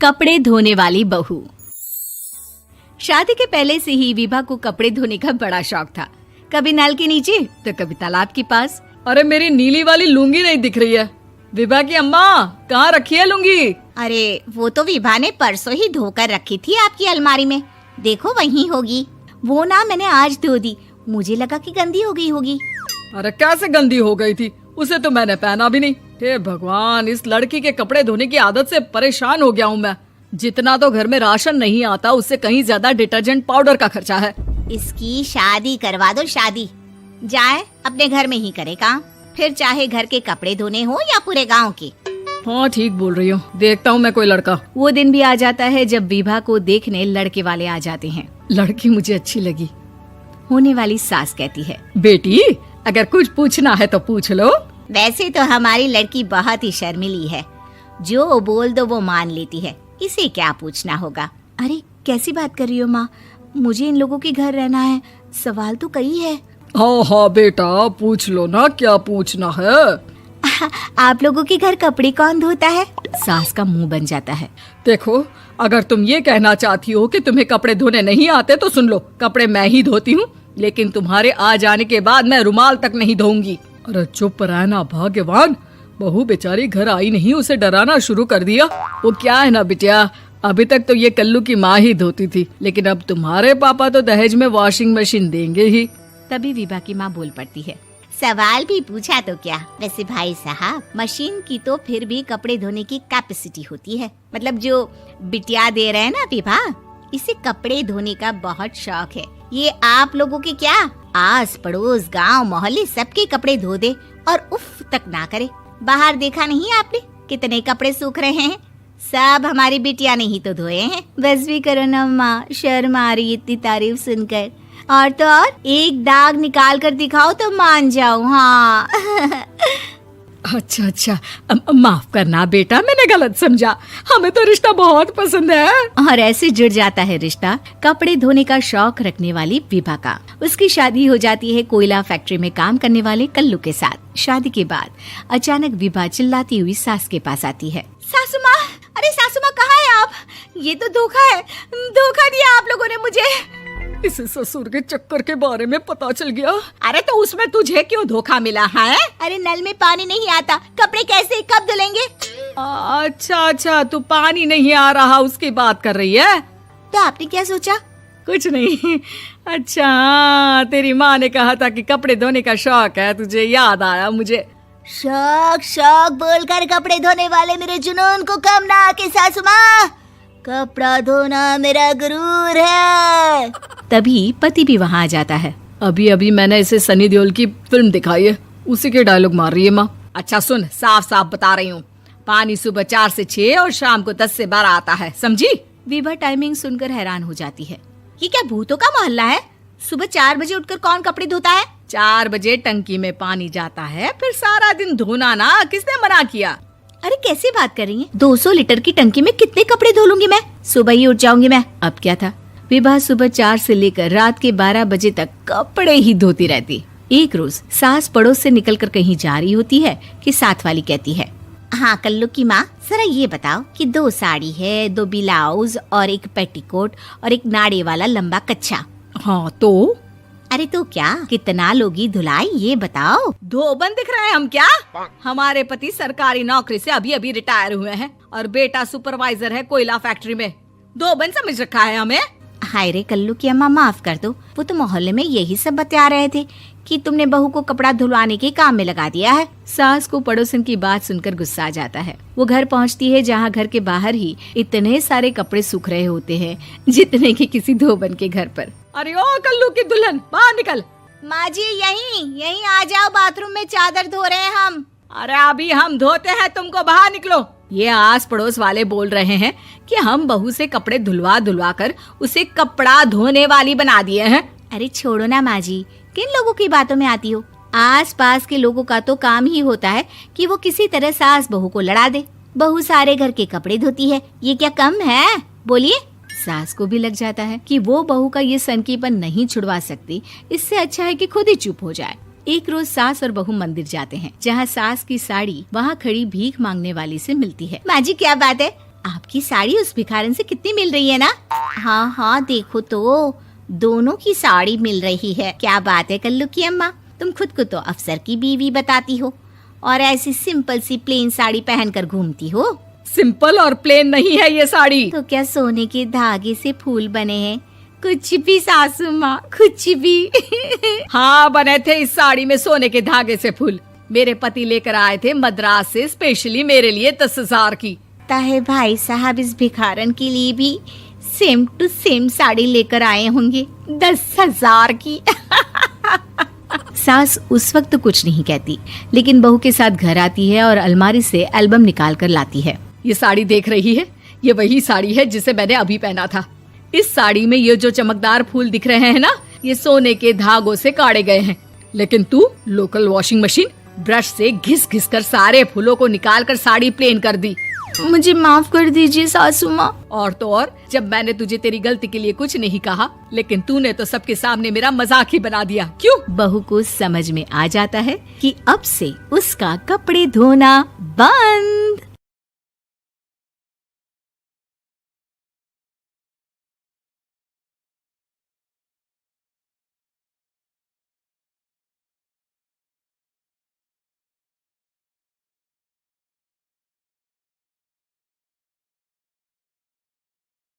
कपड़े धोने वाली बहू। शादी के पहले से ही विभा को कपड़े धोने का बड़ा शौक था। कभी नल के नीचे तो कभी तालाब के पास। अरे मेरी नीली वाली लुंगी नहीं दिख रही है। विभा की अम्मा, कहाँ रखी है लुंगी? अरे वो तो विभा ने परसों ही धोकर रखी थी आपकी अलमारी में, देखो वहीं होगी। वो ना मैंने आज धो दी, मुझे लगा कि गंदी हो गई होगी। अरे कैसे गंदी हो गई थी? उसे तो मैंने पहना भी नहीं। हे भगवान, इस लड़की के कपड़े धोने की आदत से परेशान हो गया हूँ मैं। जितना तो घर में राशन नहीं आता, उससे कहीं ज्यादा डिटर्जेंट पाउडर का खर्चा है। इसकी शादी करवा दो, शादी जाए अपने घर में ही करे काम, फिर चाहे घर के कपड़े धोने हो या पूरे गांव के। हाँ ठीक बोल रही हूँ, देखता हूँ मैं कोई लड़का। वो दिन भी आ जाता है जब विभा को देखने लड़के वाले आ जाते हैं। लड़की मुझे अच्छी लगी। होने वाली सास कहती है, बेटी अगर कुछ पूछना है तो पूछ लो। वैसे तो हमारी लड़की बहुत ही शर्मीली है, जो बोल दो वो मान लेती है, इसे क्या पूछना होगा। अरे कैसी बात कर रही हो माँ, मुझे इन लोगों के घर रहना है, सवाल तो कई है। हाँ हाँ बेटा, पूछ लो ना, क्या पूछना है। आप लोगों के घर कपड़े कौन धोता है? सास का मुंह बन जाता है। देखो, अगर तुम ये कहना चाहती हो कि तुम्हें कपड़े धोने नहीं आते तो सुन लो, कपड़े मैं ही धोती हूँ, लेकिन तुम्हारे आ जाने के बाद मैं रुमाल तक नहीं धोऊंगी। अरे चुप रहना भाग्यवान, बहू बेचारी घर आई नहीं, उसे डराना शुरू कर दिया। वो क्या है ना बिटिया, अभी तक तो ये कल्लू की माँ ही धोती थी, लेकिन अब तुम्हारे पापा तो दहेज में वॉशिंग मशीन देंगे ही। तभी विभा की माँ बोल पड़ती है, सवाल भी पूछा तो क्या। वैसे भाई साहब, मशीन की तो फिर भी कपड़े धोने की कैपेसिटी होती है। मतलब जो बिटिया दे रहे हैं ना विभा, इसे कपड़े धोने का बहुत शौक है। ये आप लोगों के क्या, आस पड़ोस गांव मोहल्ले सबके कपड़े धो दे और उफ तक ना करे। बाहर देखा नहीं आपने कितने कपड़े सूख रहे हैं? सब हमारी बिटिया ने ही तो धोए हैं। बस भी करो ना माँ, शर्म आ रही इतनी तारीफ सुनकर। और तो और एक दाग निकाल कर दिखाओ तो मान जाऊं। हाँ अच्छा, माफ करना बेटा, मैंने गलत समझा। हमें तो रिश्ता बहुत पसंद है। और ऐसे जुड़ जाता है रिश्ता कपड़े धोने का शौक रखने वाली विभा का। उसकी शादी हो जाती है कोयला फैक्ट्री में काम करने वाले कल्लू के साथ। शादी के बाद अचानक विभा चिल्लाती हुई सास के पास आती है। सासू माँ, अरे सासू माँ कहाँ है आप? ये तो धोखा है, धोखा दिया आप लोगों ने मुझे। इसे ससुर के चक्कर के बारे में पता चल गया। अरे तो उसमें तुझे क्यों धोखा मिला है? अरे नल में पानी नहीं आता, कपड़े कैसे कब धुलेंगे? अच्छा, तू पानी नहीं आ रहा उसकी बात कर रही है। तो आपने क्या सोचा? कुछ नहीं। अच्छा, तेरी माँ ने कहा था कि कपड़े धोने का शौक है तुझे, याद आया मुझे। शौक बोलकर कपड़े धोने वाले मेरे जुनून को कम ना आके सासू माँ, कपड़ा धोना मेरा गुरूर है। तभी पति भी वहाँ आ जाता है। अभी मैंने इसे सनी देओल की फिल्म दिखाई है, उसी के डायलॉग मार रही है माँ। अच्छा सुन, साफ साफ बता रही हूँ, पानी सुबह 4 से 6 और शाम को 10 से 12 आता है, समझी? विभा टाइमिंग सुनकर हैरान हो जाती है। ये क्या भूतों का मोहल्ला है? सुबह 4 बजे उठकर कौन कपड़े धोता है? 4 बजे टंकी में पानी जाता है, फिर सारा दिन धोना ना, किसने मना किया? अरे कैसी बात कर रही हैं? 200 लीटर की टंकी में कितने कपड़े धो लूंगी मैं? सुबह ही उठ जाऊंगी मैं। अब क्या था, विभा सुबह 4 से लेकर रात के 12 बजे तक कपड़े ही धोती रहती। एक रोज सास पड़ोस से निकलकर कहीं जा रही होती है कि साथ वाली कहती है, हाँ कल्लू की माँ, जरा ये बताओ कि 2 साड़ी है, 2 ब्लाउज और एक पेटीकोट और एक नाड़े वाला लंबा कच्छा। हाँ तो? अरे तो क्या, कितना लोगी धुलाई ये बताओ। धोबन दिख रहे हैं हम क्या? हमारे पति सरकारी नौकरी से अभी रिटायर हुए हैं और बेटा सुपरवाइजर है कोयला फैक्ट्री में। धोबन समझ रखा है हमें? हाय रे कल्लू की अम्मा, माफ कर दो, वो तो मोहल्ले में यही सब बता रहे थे कि तुमने बहू को कपड़ा धुलवाने के काम में लगा दिया है। सास को पड़ोसन की बात सुनकर गुस्सा आ जाता है। वो घर पहुंचती है जहां घर के बाहर ही इतने सारे कपड़े सूख रहे होते हैं जितने कि किसी धोबन के घर पर। अरे ओ कल्लू की दुल्हन, बाहर निकल। माँ जी यहीं आ जाओ, बाथरूम में चादर धो रहे हैं हम। अरे अभी हम धोते हैं, तुमको बाहर निकलो। ये आस पड़ोस वाले बोल रहे हैं कि हम बहू से कपड़े धुलवा कर उसे कपड़ा धोने वाली बना दिए हैं। अरे छोड़ो ना माँ जी, किन लोगों की बातों में आती हो? आस पास के लोगों का तो काम ही होता है कि वो किसी तरह सास बहू को लड़ा दे। बहू सारे घर के कपड़े धोती है, ये क्या कम है? बोलिए। सास को भी लग जाता है कि वो बहू का ये सनकीपन नहीं छुड़वा सकती, इससे अच्छा है कि खुद ही चुप हो जाए। एक रोज सास और बहू मंदिर जाते हैं, जहाँ सास की साड़ी वहाँ खड़ी भीख मांगने वाली से मिलती है। माँ जी क्या बात है, आपकी साड़ी उस भिखारन से कितनी मिल रही है ना? हाँ हाँ देखो तो, दोनों की साड़ी मिल रही है। क्या बात है कल्लू की अम्मा, तुम खुद को तो अफसर की बीवी बताती हो और ऐसी सिंपल सी प्लेन साड़ी पहनकर घूमती हो। सिंपल और प्लेन नहीं है ये साड़ी। तो क्या सोने के धागे से फूल बने हैं? कुछ भी सासू माँ, कुछ भी। हाँ बने थे इस साड़ी में सोने के धागे से फूल। मेरे पति लेकर आए थे मद्रास से स्पेशली मेरे लिए 10,000 की। ताहे भाई साहब इस भिखारन के लिए भी सेम टू सेम साड़ी लेकर आए होंगे 10,000 की। सास उस वक्त तो कुछ नहीं कहती, लेकिन बहू के साथ घर आती है और अलमारी से एल्बम निकाल कर लाती है। ये साड़ी देख रही है, ये वही साड़ी है जिसे मैंने अभी पहना था। इस साड़ी में ये जो चमकदार फूल दिख रहे हैं ना, ये सोने के धागों से काढ़े गए हैं। लेकिन तू लोकल वॉशिंग मशीन ब्रश से घिस घिस कर सारे फूलों को निकाल कर साड़ी प्लेन कर दी। मुझे माफ कर दीजिए सासू माँ। और तो और, जब मैंने तुझे तेरी गलती के लिए कुछ नहीं कहा, लेकिन तूने तो सबके सामने मेरा मजाक ही बना दिया। क्यों? बहू को समझ में आ जाता है कि अब से उसका कपड़े धोना बंद।